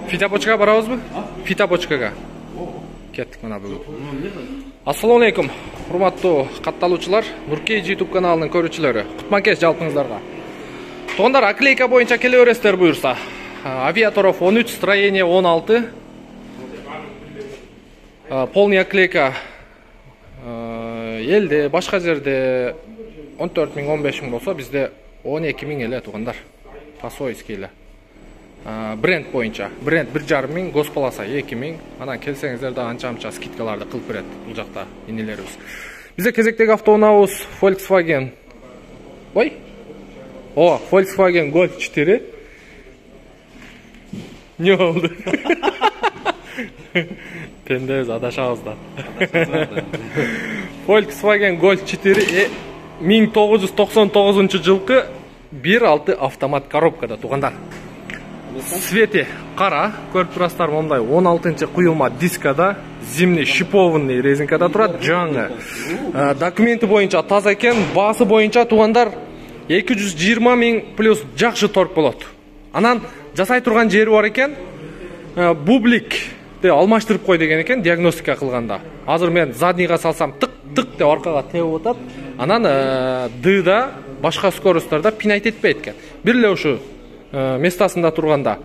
Fitobочкага барабызбы? Fitobочкага. Кеттик мына бүгүн. Ассаламу алейкум. Урматтуу катталуучулар, Нуркей YouTube каналынын көрүүчүлөрү. Кутман-кеч жалпыңыздарга. Туугандар, оклейка боюнча келе бересиздер буюрса. Авиаторов 13, строение 16. Полный оклейка элде, башка жерде 14 миң, 15 миң болсо, бизде 12 миң эле туугандар. Пасойский эле. Бренд боюнча. Бренд 1,5 миң, госполаса 2 миң. Анан келсеңиздер да анча-анча скидкаларды кылып берет бул жакта инелерибиз. Бизде кезектеги автоунаабыз Volkswagen. Ой? Volkswagen Golf 4. Не болду? Пендебиз, адашабыз да. Volkswagen Golf 4 1999-жылкы 1.6 автомат коробкада туугандар. Свети кара, көрүп турасыздар, мондай 16-чы куюлма дискада, зимний шипованный резинкада турат, жаңы. Документи боюнча таза экен, баасы боюнча туугандар 220 миң плюс жакшы торг болот. Анан жасай турган жери бар экен, бубликти алмаштырып кой деген экен диагностика кылганда. Азыр мен заднийга салсам тык-тык деп аркага тебип атат. Анан дыда башка скоросттордо пинайт этпейт экен. Бир эле ушу местасында турганда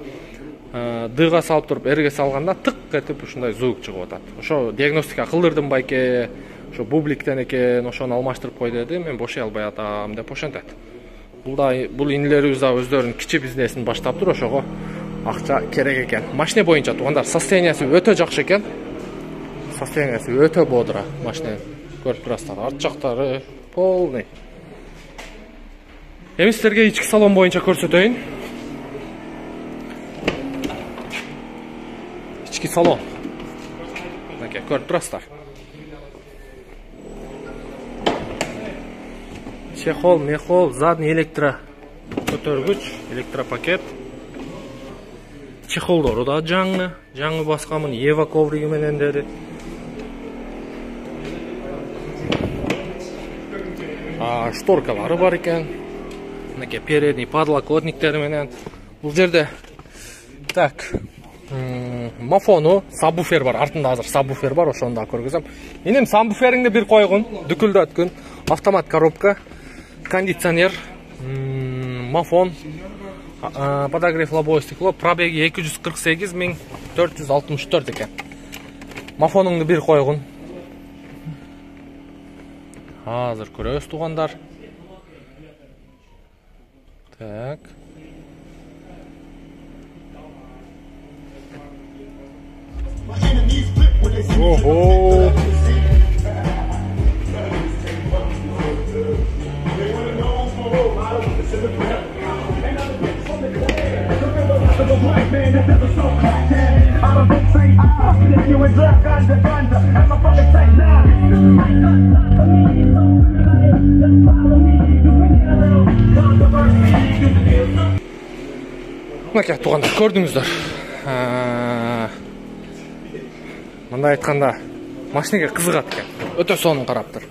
дыга салып туруп эрге салганда тык этип ушундай звук чыгып атат. Ошо диагностика кылдырдым байке, ошо бубликтен экен, ошону алмаштырып кой деди. Мен бошой албай атам деп ошентет. Бул инелерибиз да өздөрүнүн кичи бизнесин баштаптыр, ошого акча керек экен. Машина боюнча туугандар состояниясы өтө жакшы экен. Состояниясы өтө бодра машина. Көрүп турасыздар, арт жактары полный. Эми силерге ички салон боюнча көрсөтөйүн. Ички салон. Мынакей, көрүп турасыздар. Чехол, мехол, задний электро көтөргүч, электропакет. Чехолдору да жаңы баскамын, Ева ковриги менен деди. Шторкалары бар экен. Мынакей передний подлокотниктери менен. Бул жерде так, мафону, сабвуфер бар, артында азыр сабвуфер бар, ошону да көргөзөм. Энем сабвуфериңди бир койгун, дүкүлдөткүн, автомат коробка, кондиционер, мафон, подогрев лобовое стекло, пробеги 248 464 экен. Мафонуңду бир койгун. Азыр көрөбүз туугандар. Так. Ого! Мынакей туугандар, көрдүңүздөр. Мындай айтканда, машинеге кызыгат экен. Өтө сонун караптыр.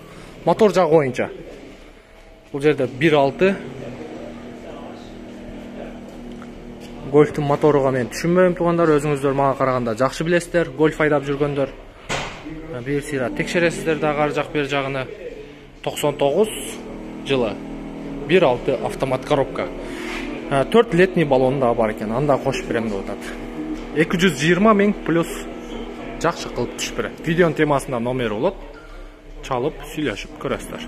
Мотор жагы боюнча. Бул жерде 1.6 Гольфтун моторуга мен түшүнбөйм туугандар, өзүңүздөр мага караганда жакшы билесиздер. Гольф айдап жүргөндөр. Бир сыйра текшересиздер дагы ар жак бер жагыны. 99 жылы 1.6 автомат коробка. 4 летний баллон да бар экен, анда кошуп берем деп атат. 220 миң плюс жакшы кылып түшүп берет. Видеонун темасында номери болот. Чалып, сүйлөшүп көрөсүздөр.